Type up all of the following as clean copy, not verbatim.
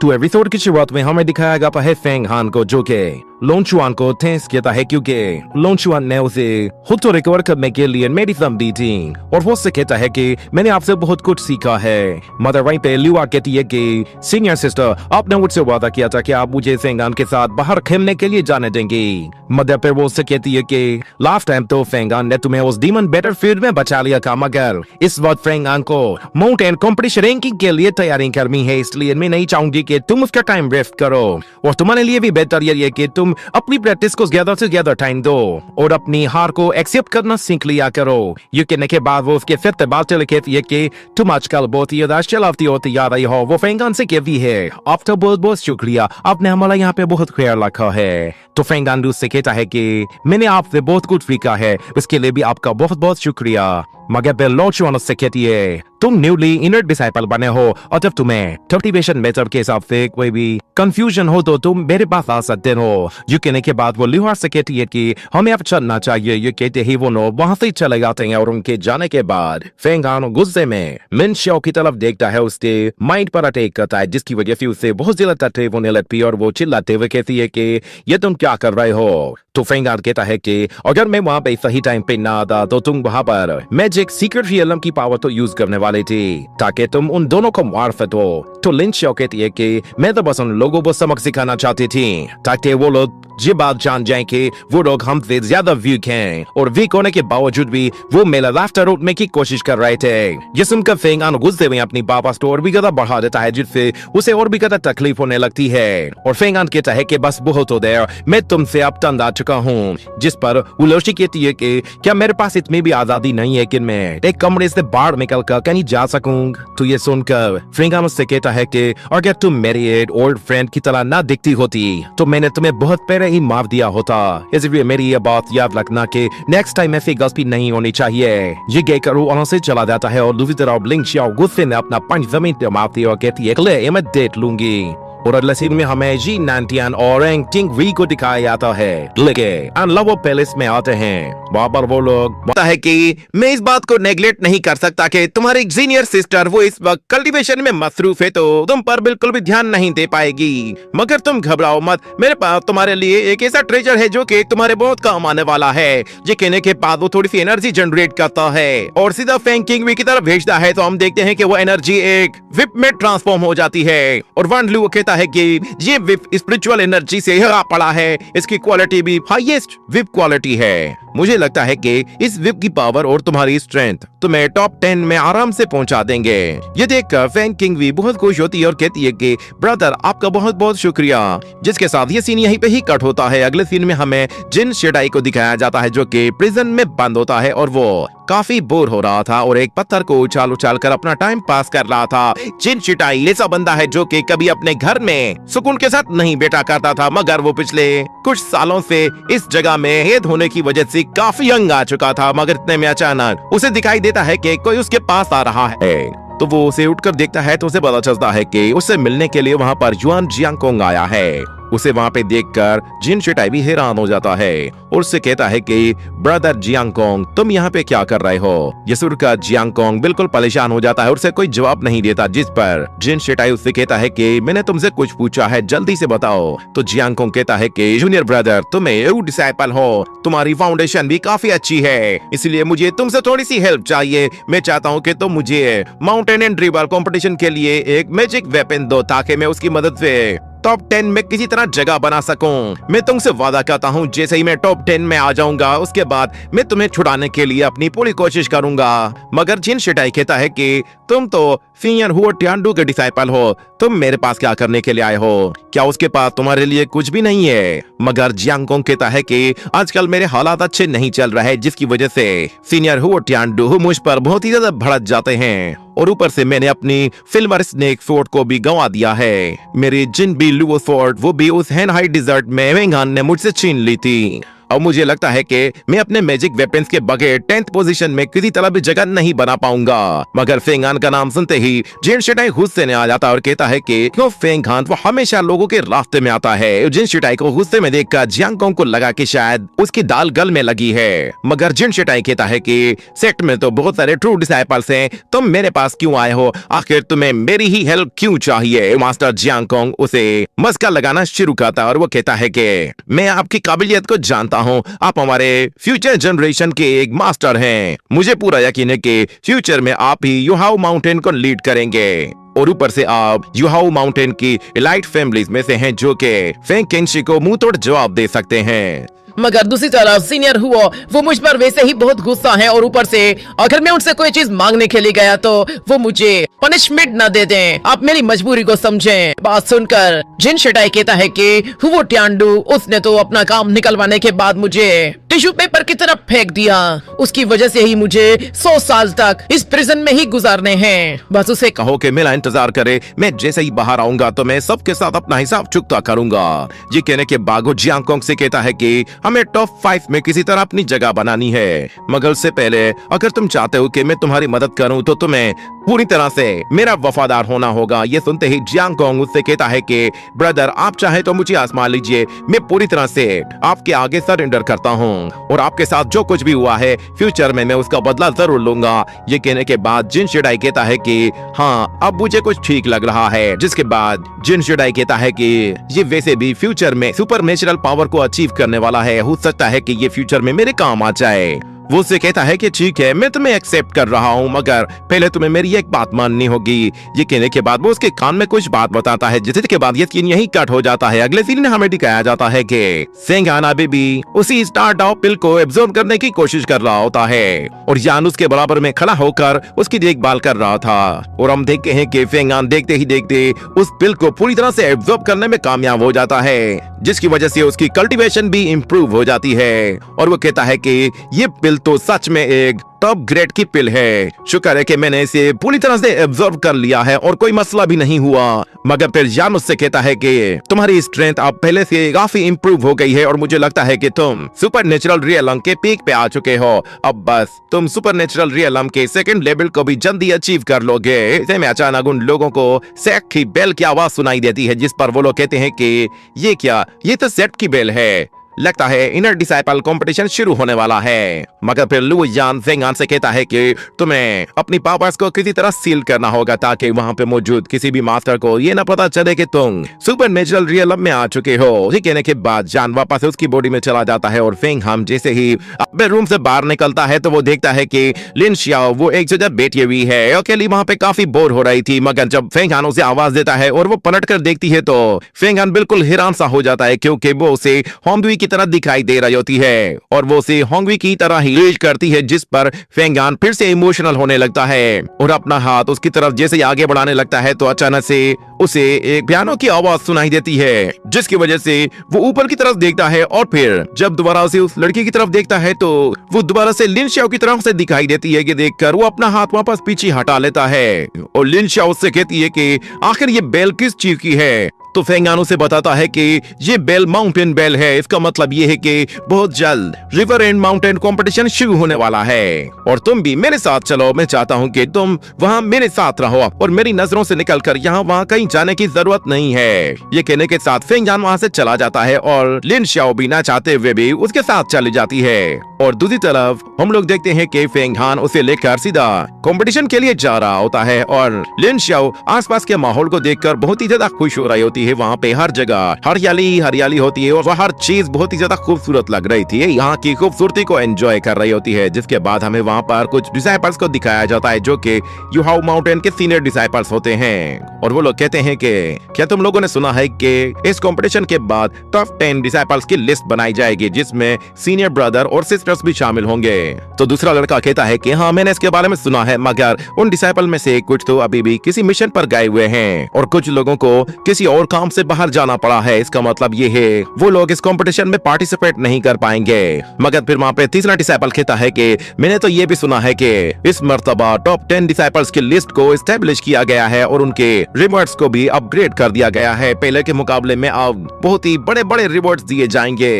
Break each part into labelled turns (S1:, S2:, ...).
S1: तो एपिसोड की शुरुआत में हमें दिखाया गया है फेंग हान को, जो के लोन चुआन को थैंक्स कहता है क्योंकि लोन चुआन ने उसे खुद तो रिकवर करने के लिए मेडिसिन दी थी और वो उससे कहता है कि मैंने आपसे बहुत कुछ सीखा है। मदर वहीं पे ल्यूआ कहती है कि सीनियर सिस्टर, आपने मुझसे वादा किया था कि आप मुझे फेंगान के साथ बाहर खेलने के लिए जाने देंगी। मदर फिर वो उससे कहती है कि लास्ट टाइम तो फेंगान ने तुम्हें उस डीमन बैटलफील्ड में बचा लिया था, मगर इस वक्त फेंगान को माउंटेन कॉम्पिटिशन रैंकिंग के लिए तैयारी करनी है, इसलिए मैं नहीं चाहूंगी कि तुम उसका टाइम वेस्ट करो और तुम्हारे लिए भी बेहतर ये कि तुम अपनी प्रैक्टिस को ज्यादा से ज्यादा टाइम दो और अपनी हार को एक्सेप्ट करना सीख लिया करो। ये कहने के बाद वो उसके फिर बात चले कहती है कि तुम आजकल बहुत ही उदास चलाती होती आ रही हो। वो फेंगान से कहती है आपका बहुत बहुत शुक्रिया, आपने हमारा यहाँ पे बहुत ख्याल रखा है। तो फेंगान से कहता है कि मैंने आपसे बहुत कुछ सीखा है, उसके लिए भी आपका बहुत बहुत शुक्रिया। मगर फिर लोचुआन से कहती है तुम न्यूली इनर डिसाइपल बने हो और जब तुम्हें कल्टीवेशन मेथड के हिसाब से कोई भी कंफ्यूजन हो तो तुम मेरे पास आ सकते हो। ये कहने के बाद वो ल्यूआ से कहती है कि हमें अब चलना चाहिए। ये कहते ही वो लोग वहां से चले जाते हैं और उनके जाने के बाद फेंगान गुस्से में मिन शियाओ की तरफ देखता है, उसके माइंड पर अटैक करता है, जिसकी वजह से उसे बहुत ज्यादा तकलीफ होने लगती है और वो चिल्लाते हुए कहती है कि ये तुम क्या कर रहे हो। तो फेंगान कहता है कि अगर मैं वहां पे सही टाइम पे ना आता तो तुम वहां पर मैजिक सीक्रेट रियलम की पावर तो यूज करने वाले थे ताकि तुम उन दोनों को मार सको। तो लिन शियाओ कहती है कि मैं तो बस उन लोगों को सबक सिखाना चाहती थी ताकि वो लोग ये बात जान जाएं कि वो लोग हमसे ज्यादा वीक हैं और वीक होने के बावजूद भी वो मेरा लाफ्टर रोकने की कोशिश कर रहे थे। ये सुनकर फेंगान गुस्से में अपनी पावर स्टोर भी ज्यादा बढ़ा देता है, जिससे उसे और भी ज्यादा तकलीफ होने लगती है और फेंगान कहता है कि बस बहुत हो गया, मैं तुमसे अब तंग आ चुका हूँ। जिस पर उलोशी कहती है कि क्या मेरे पास इतनी भी आजादी नहीं है कि मैं एक कमरे से बाहर निकल कर कहीं जा सकूं। तो ये सुनकर फेंगान उससे कहता है कि अगर तुम मेरी एक ओल्ड फ्रेंड की तरह ना दिखती होती तो मैंने तुम्हें बहुत पहले ही माफ दिया होता, इसलिए मेरी ये बात याद रखना कि नेक्स्ट टाइम ऐसी गलती नहीं होनी चाहिए। ये कहकर वो वहां से चला जाता है और दूसरी तरफ लिंग शियाओ गुस्से में अपना पंच जमीन पे मारती है और कहती है ले मैं देख लूंगी। और अगले सीन में हमें जी नानटियान और एंग टिंग वी को दिखाया जाता है लेके अनलवो पैलेस में आते हैं। वहाँ पर वो लोग बोलता है कि मैं इस बात को नेग्लेक्ट नहीं कर सकता कि तुम्हारी सीनियर सिस्टर वो इस वक्त कल्टीवेशन में मसरूफ है तो तुम पर बिल्कुल भी ध्यान नहीं दे पाएगी, मगर तुम घबराओ मत, मेरे पास तुम्हारे लिए एक ऐसा ट्रेजर है जो कि तुम्हारे बहुत काम आने वाला है। ये कहने के बाद वो थोड़ी सी एनर्जी जनरेट करता है और सीधा फेंग किंग वी की तरफ भेजता है। तो हम देखते हैं कि वो एनर्जी एक विप में ट्रांसफॉर्म हो जाती है और वन लू कहता है कि ये विप स्पिरिचुअल एनर्जी से भरा पड़ा है, इसकी क्वालिटी भी हाईएस्ट विप क्वालिटी है। मुझे लगता है कि इस विप की पावर और तुम्हारी स्ट्रेंथ तुम्हें टॉप 10 में आराम से पहुंचा देंगे। ये देखकर फेंग किंग वी बहुत खुश होती है और कहती है कि ब्रदर आपका बहुत बहुत शुक्रिया। जिसके साथ ये सीन यहीं पे ही कट होता है। अगले सीन में हमें जिन शेडाई को दिखाया जाता है जो कि प्रिजन में बंद होता है और वो काफी बोर हो रहा था और एक पत्थर को उछाल उछाल कर अपना टाइम पास कर रहा था। जिन शिटाई ऐसा बंदा है जो कि कभी अपने घर में सुकून के साथ नहीं बैठा करता था, मगर वो पिछले कुछ सालों से इस जगह में हेद होने की वजह से काफी यंग आ चुका था। मगर इतने में अचानक उसे दिखाई देता है कि कोई उसके पास आ रहा है तो वो उसे उठकर देखता है तो उसे पता चलता है कि उससे मिलने के लिए वहाँ पर युआन जियांगकोंग आया है। उसे वहाँ पे देखकर जिन शिटाई भी हैरान हो जाता है और उससे कहता है कि ब्रदर जियांगकोंग तुम यहाँ पे क्या कर रहे हो। ये सुनकर जियांगकोंग बिल्कुल परेशान हो जाता है और उसे कोई जवाब नहीं देता, जिस पर जिन शिटाई उससे कहता है कि मैंने तुमसे कुछ पूछा है, जल्दी से बताओ। तो जियांगकोंग कहता है कि जूनियर ब्रदर तुम एक डिसाइपल हो, तुम्हारी फाउंडेशन भी काफी अच्छी है, इसलिए मुझे तुमसे थोड़ी सी हेल्प चाहिए। मैं चाहता हूँ कि तुम मुझे माउंटेन एंड रिवर कॉम्पिटिशन के लिए एक मैजिक वेपन दो ताकि मैं उसकी मदद से टॉप 10 में किसी तरह जगह बना सकूं। मैं तुमसे वादा करता हूं जैसे ही मैं टॉप 10 में आ जाऊंगा उसके बाद मैं तुम्हें छुड़ाने के लिए अपनी पूरी कोशिश करूंगा। मगर जिन शिटाई कहता है कि तुम तो फियर हुओ टियानडू के डिसाइपल हो, तुम मेरे पास क्या करने के लिए आए हो, क्या उसके पास तुम्हारे लिए कुछ भी नहीं है। मगर जियांगकोंग कहता है कि आजकल मेरे हालात अच्छे नहीं चल रहे जिसकी वजह से सीनियर हुओ टियानडू मुझ पर बहुत ही ज्यादा भड़क जाते हैं और ऊपर से मैंने अपनी सिल्वर स्नेक फोर्ट को भी गंवा दिया है। मेरी जिन भी लुओ फोर्ट वो भी उस हेनहाई डिजर्ट में वेंगान ने मुझसे छीन ली थी। अब मुझे लगता है कि मैं अपने मैजिक वेपन्स के बगैर 10th पोजीशन में किसी तरह भी जगह नहीं बना पाऊंगा। मगर फेंग हान का नाम सुनते ही जिन शिटाई गुस्से में आ जाता है और कहता है कि क्यों फेंग हान वो हमेशा लोगों के रास्ते में आता है। जिन शिटाई को गुस्से में देखकर जियांग कोंग को लगा कि शायद उसकी दाल गल में लगी है, मगर जिन शिटाई कहता है कि सेक्ट में तो बहुत सारे ट्रू डिसाइपल्स हैं, तुम मेरे पास क्यों आए हो, आखिर तुम्हें मेरी ही हेल्प क्यों चाहिए। मास्टर जियांग कोंग उसे मस्का लगाना शुरू करता है और वो कहता है कि मैं आपकी काबिलियत को जानता हूँ, आप हमारे फ्यूचर जनरेशन के एक मास्टर हैं। मुझे पूरा यकीन है कि फ्यूचर में आप ही युहाओ माउंटेन को लीड करेंगे और ऊपर से आप युहाओ माउंटेन की एलाइट फैमिलीज में से हैं जो कि फेंग केंगशी को मुंह तोड़ जवाब दे सकते हैं।
S2: मगर दूसरी तरफ सीनियर हुआ वो मुझ पर वैसे ही बहुत गुस्सा है और ऊपर से अगर मैं उनसे कोई चीज मांगने के लिए गया तो वो मुझे पनिशमेंट न दे दें। आप मेरी मजबूरी को समझें। बात सुनकर जिन शिटाई कहता है कि हुवो ट्यांडू उसने तो अपना काम निकलवाने के बाद मुझे टिश्यू पेपर की तरफ फेंक दिया। उसकी वजह से ही मुझे 100 साल तक इस प्रिजन में ही गुजारने हैं। बस उसे
S1: कहो कि मेरा इंतजार करे, मैं जैसे ही बाहर आऊंगा तो मैं सबके साथ अपना हिसाब चुकता करूंगा। ये कहने के बाद वो जियांग कोंग से कहता है कि हमें टॉप 5 में किसी तरह अपनी जगह बनानी है, मगर उससे पहले अगर तुम चाहते हो कि मैं तुम्हारी मदद करूं तो तुम्हें पूरी तरह से मेरा वफादार होना होगा। ये सुनते ही जियांग कोंग उससे कहता है कि ब्रदर आप चाहे तो मुझे आजमा लीजिए, मैं पूरी तरह से आपके आगे सरेंडर करता हूँ और आपके साथ जो कुछ भी हुआ है फ्यूचर में मैं उसका बदला जरूर लूंगा। ये कहने के बाद जिन शिडाई कहता है कि हाँ अब मुझे कुछ ठीक लग रहा है, जिसके बाद जिन शिडाई कहता है कि ये वैसे भी फ्यूचर में सुपर नेचुरल पावर को अचीव करने वाला है, हो सकता है कि ये फ्यूचर में मेरे काम आ जाए। वो उससे कहता है कि ठीक है मैं तुम्हें एक्सेप्ट कर रहा हूँ, मगर पहले तुम्हें मेरी एक बात माननी होगी। ये कहने के बाद वो उसके कान में कुछ बात बताता है, जिसके बाद ये सीन यही कट हो जाता है। अगले सीन में हमें दिखाया जाता है कि फेंग हान अभी भी उसी स्टार्ट ऑफ पिल को एब्जॉर्ब करने की कोशिश कर रहा होता है और यान उसके बराबर में खड़ा होकर उसकी देखभाल कर रहा था और हम देखते हैं कि फेंग हान देखते ही देखते उस पिल को पूरी तरह से एब्जॉर्ब करने में कामयाब हो जाता है, जिसकी वजह से उसकी कल्टीवेशन भी इम्प्रूव हो जाती है। और वो कहता है कि ये पिल तो सच में एक टॉप ग्रेड की पिल है, शुक्र है कि मैंने इसे पूरी तरह से एब्जॉर्ब कर लिया है और कोई मसला भी नहीं हुआ। मगर फिर यान उससे कहता है कि तुम्हारी स्ट्रेंथ अब पहले से काफी इम्प्रूव हो गई है और मुझे लगता है कि तुम सुपर नेचुरल रियलम के पीक पे आ चुके हो। अब बस तुम सुपर नेचुरल रियलम के सेकंड लेवल को भी जल्दी अचीव कर लोगे। ऐसे में अचानक उन लोगों को सेट की बेल की आवाज सुनाई देती है, जिस पर वो लोग कहते हैं कि ये क्या, ये तो सेट की बेल है, लगता है इनर डिसाइपल कंपटीशन शुरू होने वाला है। मगर फिर लू यान फेंग हान से कहता है कि तुम्हें अपनी पावर्स को किसी तरह सील करना होगा ताकि वहां पे मौजूद किसी भी मास्टर को ये ना पता चले कि तुम सुपर नेचुरल रियलम में आ चुके हो। ये कहने के बाद जान वापस उसकी बॉडी में चला जाता है और फेंग हान जैसे ही अपने रूम से बाहर निकलता है तो वो देखता है कि लिन शियाओ वो एक जगह बैठी हुई है। अकेली वहां पे काफी बोर हो रही थी, मगर जब फेंग हान उसे आवाज देता है और वो पलट कर देखती है तो फेंग हान बिल्कुल हैरान सा हो जाता है, क्योंकि वो उसे होंगवी की तरह दिखाई दे रही होती है और वो उसे होंगवी की तरह ही रीच करती है, जिस पर फेंग हान फिर से इमोशनल होने लगता है और अपना हाथ उसकी तरफ जैसे ही आगे बढ़ाने लगता है तो अचानक से उसे एक पियानो की आवाज सुनाई देती है, जिसकी वजह से वो ऊपर की तरफ देखता है और फिर जब दोबारा उसे उस लड़की की तरफ देखता है तो वो दोबारा से लिन शियाओ की तरफ से दिखाई देती है। कि देखकर वो अपना हाथ वापस पीछे हटा लेता है और लिन शियाओ उससे कहती है कि आखिर ये बेल किस चीज की है। तो फेंग हान उसे बताता है कि ये बेल माउंटेन बेल है। इसका मतलब ये है कि बहुत जल्द रिवर एंड माउंटेन कंपटीशन शुरू होने वाला है और तुम भी मेरे साथ चलो। मैं चाहता हूँ कि तुम वहाँ मेरे साथ रहो और मेरी नजरों से निकलकर यहाँ वहाँ कहीं जाने की जरूरत नहीं है। ये कहने के साथ फेंग हान वहाँ से चला जाता है और लिन शियाओ भी ना चाहते हुए भी उसके साथ चली जाती है। और दूसरी तरफ हम लोग देखते हैं कि फेंग हान उसे लेकर सीधा कंपटीशन के लिए जा रहा होता है और लिन शियाओ आसपास के माहौल को देखकर बहुत ही ज्यादा खुश हो रही होती है। वहाँ पे हर जगह हरियाली हरियाली होती है और वह हर चीज बहुत ही ज्यादा खूबसूरत लग रही थी। यहाँ की खूबसूरती को एंजॉय कर रही होती है, जिसके बाद हमें वहाँ पर कुछ डिसाइपल्स को दिखाया जाता है जो कि युहाओ माउंटेन के सीनियर डिसाइपल्स होते हैं और वो लोग कहते हैं कि क्या तुम लोगों ने सुना है कि इस कंपटीशन के बाद टॉप 10 डिसाइपल्स की लिस्ट बनाई जाएगी, जिसमें सीनियर ब्रदर और सिस्टर कैरेक्टर्स भी शामिल होंगे। तो दूसरा लड़का कहता है कि हाँ मैंने इसके बारे में सुना है, मगर उन डिसाइपल में से कुछ तो अभी भी किसी मिशन पर गए हुए हैं और कुछ लोगों को किसी और काम से बाहर जाना पड़ा है। इसका मतलब ये है वो लोग इस कंपटीशन में पार्टिसिपेट नहीं कर पाएंगे। मगर फिर वहाँ पे तीसरा डिसाइपल कहता है कि मैंने तो ये भी सुना है कि इस मर्तबा टॉप 10 डिसाइपल्स की लिस्ट को एस्टेब्लिश किया गया है और उनके रिवॉर्ड्स को भी अपग्रेड कर दिया गया है। पहले के मुकाबले में अब बहुत ही बड़े बड़े रिवॉर्ड्स दिए जाएंगे।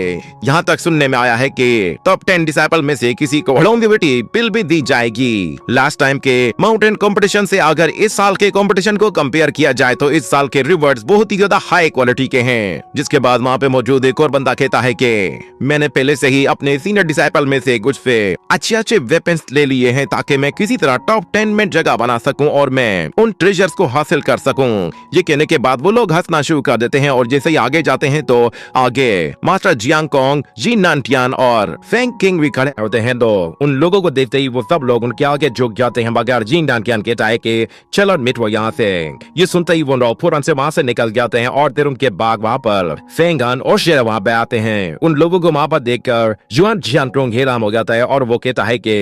S1: यहाँ तक सुनने में आया है कि टॉप 10 डिसाइपल में से किसी को लॉन्गेविटी पिल भी दी जाएगी। लास्ट टाइम के माउंटेन कंपटीशन से अगर इस साल के कंपटीशन को कंपेयर किया जाए तो इस साल के रिवॉर्ड्स बहुत ही ज्यादा हाई क्वालिटी के हैं। जिसके बाद वहाँ पे मौजूद एक और बंदा कहता है कि मैंने पहले से ही अपने सीनियर डिसाइपल में से कुछ से अच्छे वेपन्स ले लिए हैं ताकि मैं किसी तरह टॉप 10 में जगह बना सकूं और मैं उन ट्रेजर्स को हासिल कर सकूं। ये कहने के बाद वो लोग हंसना शुरू कर देते हैं और जैसे ही आगे जाते हैं तो आगे मास्टर जियांग कोंग, जी नानटियान और फेंग किंग भी खड़े होते हैं। तो उन लोगों को देखते ही वो सब लोग उनके आगे झुक जाते हैं, मगर जी नानटियान कहता है कि चलो मिटो यहाँ से। ये सुनते ही वो लोग फौरन से वहाँ से निकल जाते हैं और फिर उनके बाद वहाँ पर फेंगन और शेर वहाँ पे आते हैं। उन लोगों को वहाँ पर देखकर जुआन जियांग हैरान हो जाता है और वो कहता है कि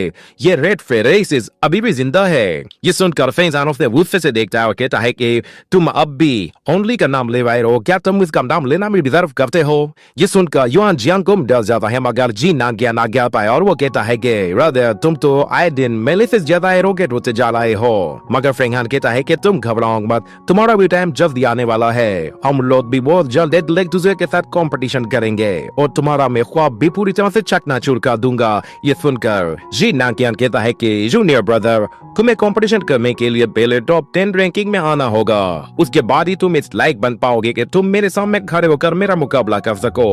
S1: ये रेड फेरेसिस अभी भी जिंदा है। ये सुनकर फेंगन उससे गुस्से से देखता है और कहता है कि तुम अब भी ओनली का नाम ले रहे हो, क्या तुम इसका नाम लेना भी डिजर्व करते हो? ये सुनकर युआन जियांग को डर जाता है, मगर जी नानटियान आ जाता है और वो कहता है कि ब्रदर तुम तो आए दिन मेलिसिस ज्यादा एरोगेंट होते जा रहे हो। मगर फेंगन कहता है कि तुम घबराओ मत, तुम्हारा भी टाइम जल्दी आने वाला है। हम लोग भी बहुत जल्द एक दूसरे के साथ कंपटीशन करेंगे और तुम्हारा मैं ख्वाब भी पूरी तरह से चकनाचूर कर दूंगा। ये सुनकर जी नानटियान कहता है कि जूनियर ब्रदर तुम्हें कंपटीशन करने के लिए पहले टॉप 10 रैंकिंग में आना होगा, उसके बाद ही तुम इस लायक बन पाओगे कि तुम मेरे सामने खड़े होकर मेरा मुकाबला कर सको।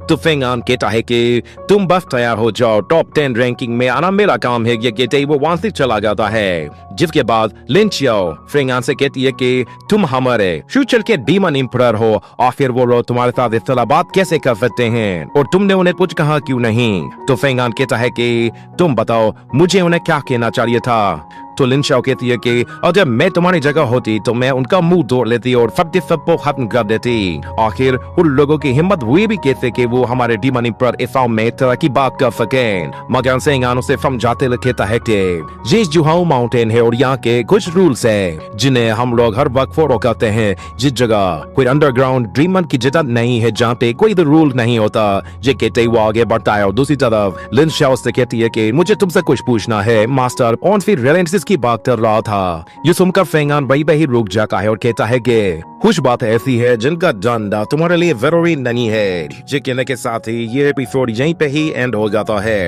S1: तो फेंगन कहता है कि तुम बस तैयार हो जाओ, टॉप 10 रैंकिंग में आना मेरा काम है। ये कहते ही वो वहां से चला जाता है। जिसके बाद लिन चियाओ फेंगन से कहती है कि तुम हमारे फ्यूचर के डीमन एम्परर हो और फिर वो लोग तुम्हारे साथ इस तरह बात कैसे कर सकते हैं और तुमने उन्हें कुछ कहा क्यों नहीं? तो फेंगन कहता है कि तुम बताओ मुझे उन्हें क्या कहना चाहिए था? तो लिन चियाओ कहती है कि अगर मैं तुम्हारी जगह होती तो मैं उनका मुंह तोड़ लेती और सबको खत्म कर देती। आखिर उन लोगों की हिम्मत हुई भी कैसे कि वो हमारे डीमन एम्परर इस में तरह की बात कर सकें? मगर फेंगन उसे समझाते कहता है कि ये जुहाओ माउंटेन है और यहाँ के कुछ रूल्स है जिन्हें हम लोग हर वक्त फॉलो करते हैं। जिस जगह कोई अंडरग्राउंड ड्रीमन की जगह नहीं है जहाँ पे कोई रूल नहीं होता। ये कहते ही वो आगे बढ़ता है और दूसरी तरफ लिन चियाओ से कहती है कि मुझे तुमसे कुछ पूछना है मास्टर, और फिर रिलायंस की बात कर रहा था। ये सुनकर फेंगन वही रुक जाता है और कहता है कि कुछ बात ऐसी है जिनका जानना तुम्हारे लिए जरूरी नहीं है। ये कहने के साथ ही ये एपिसोड यहीं पे ही एंड हो जाता है।